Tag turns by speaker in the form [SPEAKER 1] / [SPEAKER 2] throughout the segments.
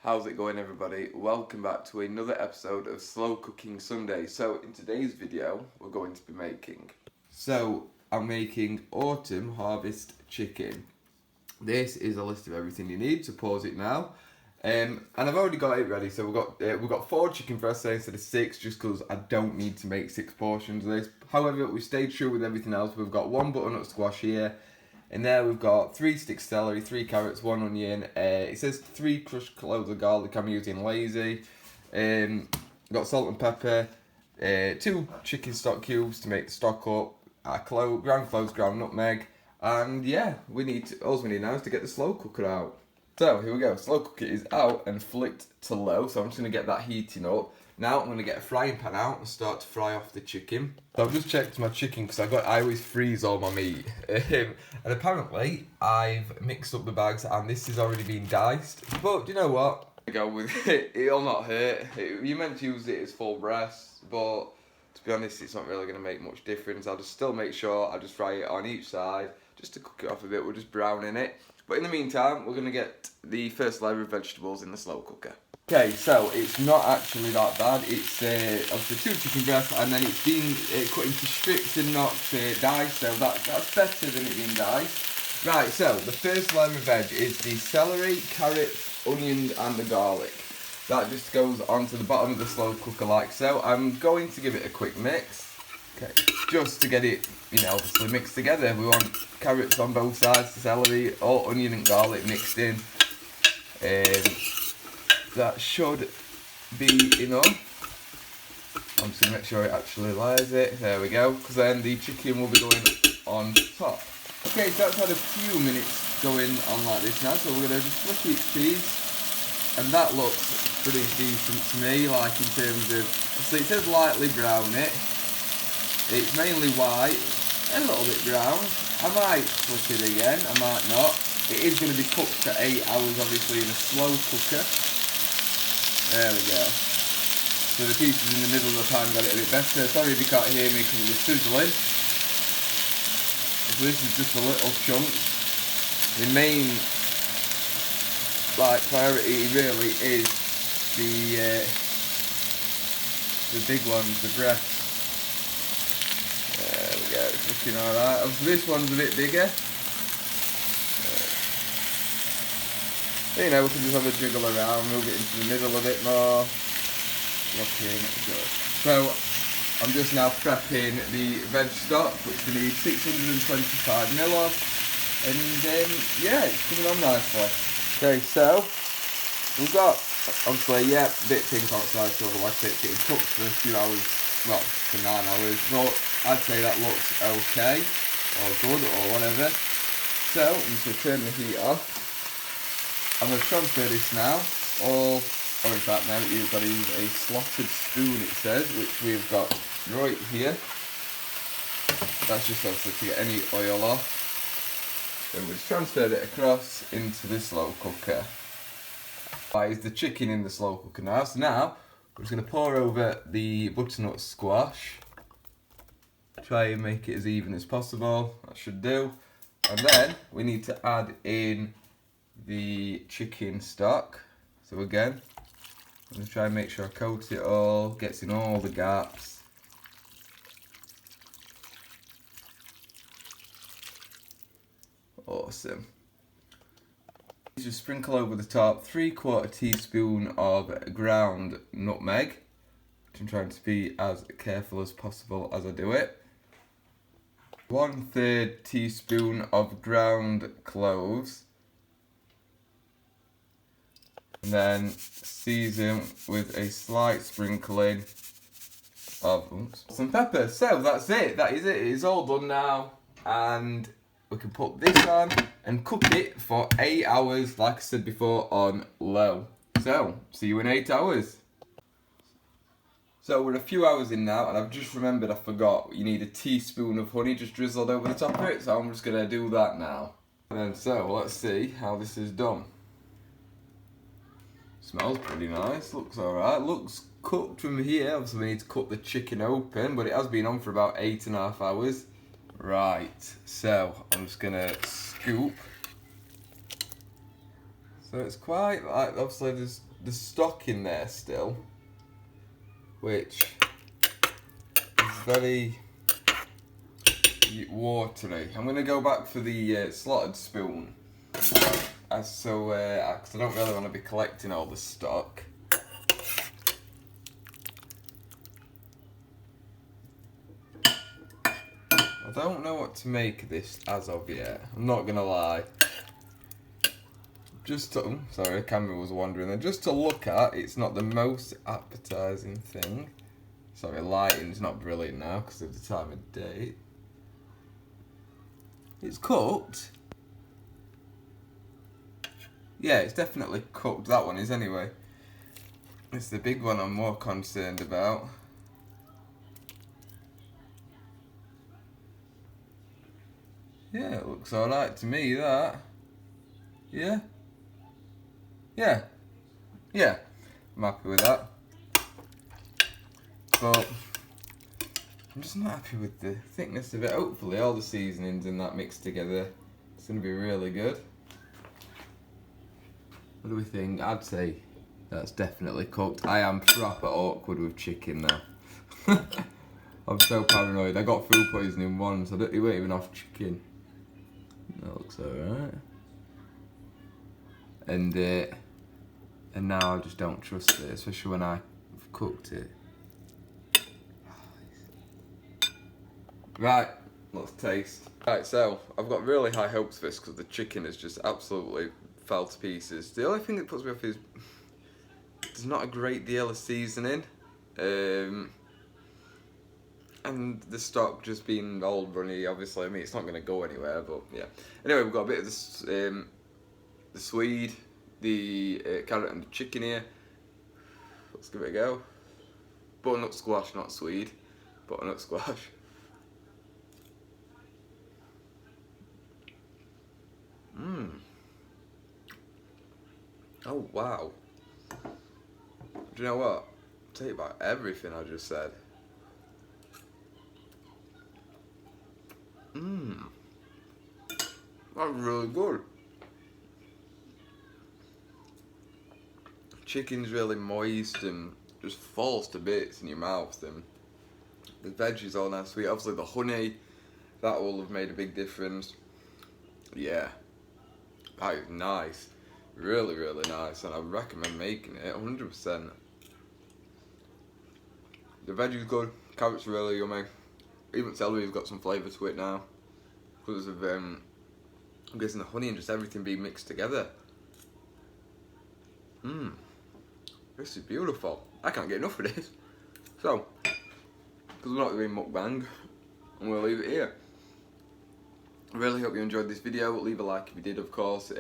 [SPEAKER 1] How's it going, everybody? Welcome back to another episode of Slow Cooking Sunday. So in today's video we're going to be I'm making autumn harvest chicken. This is a list of everything you need, so pause it now. And I've already got it ready, so we've got 4 chicken breasts instead of 6, just because I don't need to make 6 portions of this. However, we stayed true with everything else. We've got 1 butternut squash here. In there we've got 3 sticks of celery, 3 carrots, 1 onion. It says 3 crushed cloves of garlic. I'm using lazy. Got salt and pepper. 2 chicken stock cubes to make the stock up. Ground cloves, ground nutmeg. And yeah, all we need now is to get the slow cooker out. So here we go. Slow cooker is out and flicked to low. So I'm just going to get that heating up. Now I'm going to get a frying pan out and start to fry off the chicken. So I've just checked my chicken because I always freeze all my meat. And apparently I've mixed up the bags and this has already been diced. But do you know what? I go with it. It'll not hurt. You meant to use it as full breast, but to be honest, it's not really going to make much difference. I'll just still make sure I just fry it on each side just to cook it off a bit. We're just browning it. But in the meantime, we're going to get the first layer of vegetables in the slow cooker. Okay, so it's not actually that bad. It's obviously 2 chicken breasts and then it's been cut into strips and not diced, so that's better than it being diced. Right, so the first layer of veg is the celery, carrots, onions and the garlic. That just goes onto the bottom of the slow cooker like so. I'm going to give it a quick mix. Okay, just to get it, obviously mixed together. We want carrots on both sides, the celery, all onion and garlic mixed in. That should be enough. I'm just going to make sure it actually layers it. There we go, because then the chicken will be going on top. Okay, so that's had a few minutes going on like this now, so we're going to just flick each piece. And that looks pretty decent to me, like in terms of, so it says lightly brown it. It's mainly white, a little bit brown. I might flick it again, I might not. It is going to be cooked for 8 hours, obviously, in a slow cooker. There we go. So the pieces in the middle of the pan got it a bit better. Sorry if you can't hear me because of the sizzling. So this is just a little chunk. The main priority really is the big ones, the breasts. There we go, it's looking alright. Obviously this one's a bit bigger. We can just have a jiggle around, move it into the middle a bit more. Looking good. So I'm just now prepping the veg stock, which we need 625 ml of. And yeah, it's coming on nicely. Okay, so we've got obviously a bit pink outside, so otherwise it's getting cooked for a few hours, well, for 9 hours. But I'd say that looks okay, or good, or whatever. So I'm just going to turn the heat off. I'm going to transfer this now, in fact now you've got to use a slotted spoon, it says, which we've got right here. That's just obviously to get any oil off. Then we've just transferred it across into the slow cooker. That is the chicken in the slow cooker now. So now, we're just going to pour over the butternut squash. Try and make it as even as possible, that should do. And then, we need to add in the chicken stock. So again, I'm going to try and make sure I coat it all, gets in all the gaps. Awesome. Just sprinkle over the top 3/4 teaspoon of ground nutmeg. I'm trying to be as careful as possible as I do it. 1/3 teaspoon of ground cloves. And then season with a slight sprinkling of some pepper. So that's it. That is it. It is all done now. And we can put this on and cook it for 8 hours, like I said before, on low. So, see you in 8 hours. So we're a few hours in now, and I've just remembered I forgot you need a teaspoon of honey just drizzled over the top of it. So I'm just going to do that now. And then, so let's see how this is done. Smells pretty nice, looks alright, looks cooked from here. Obviously we need to cut the chicken open, but it has been on for about 8.5 hours. Right, so I'm just gonna scoop. So it's quite, like, obviously there's the stock in there still, which is very watery. I'm gonna go back for the slotted spoon, because I don't really want to be collecting all the stock. I don't know what to make of this as of yet. I'm not gonna lie. Sorry, the camera was wandering there. Just to look at, it's not the most appetizing thing. Sorry, lighting's not brilliant now because of the time of day. It's cooked. Yeah, it's definitely cooked. That one is anyway. It's the big one I'm more concerned about. Yeah, it looks alright to me, that. Yeah. Yeah. Yeah. I'm happy with that. But I'm just not happy with the thickness of it. Hopefully all the seasonings and that mixed together, it's going to be really good. What do we think? I'd say that's definitely cooked. I am proper awkward with chicken now. I'm so paranoid. I got food poisoning once. It weren't even off chicken. That looks alright. And now I just don't trust it, especially when I've cooked it. Right, let's taste. Right, so I've got really high hopes for this because the chicken is just absolutely fell to pieces. The only thing that puts me off is there's not a great deal of seasoning. And the stock just being old runny, obviously. I mean, it's not going to go anywhere, but yeah. Anyway, we've got a bit of the swede, the carrot and the chicken here. Let's give it a go. Butternut squash, not swede. Butternut squash. Mmm. Oh, wow. Do you know what? I'll tell you about everything I just said. Mmm. That's really good. Chicken's really moist and just falls to bits in your mouth, and the veggies all nice sweet. Obviously the honey, that will have made a big difference. Yeah, that is nice. Really, really nice, and I recommend making it 100%. The veggies good, carrots are really yummy. Even celery's got some flavour to it now because of I'm guessing the honey and just everything being mixed together. Mmm. This is beautiful. I can't get enough of this. So, because we're not doing mukbang, I'm going to leave it here. I really hope you enjoyed this video. Leave a like if you did, of course.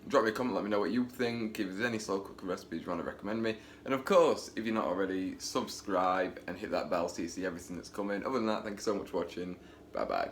[SPEAKER 1] Drop me a comment, let me know what you think. If there's any slow cooking recipes you want to recommend me. And of course, if you're not already, subscribe and hit that bell so you see everything that's coming. Other than that, thank you so much for watching. Bye bye.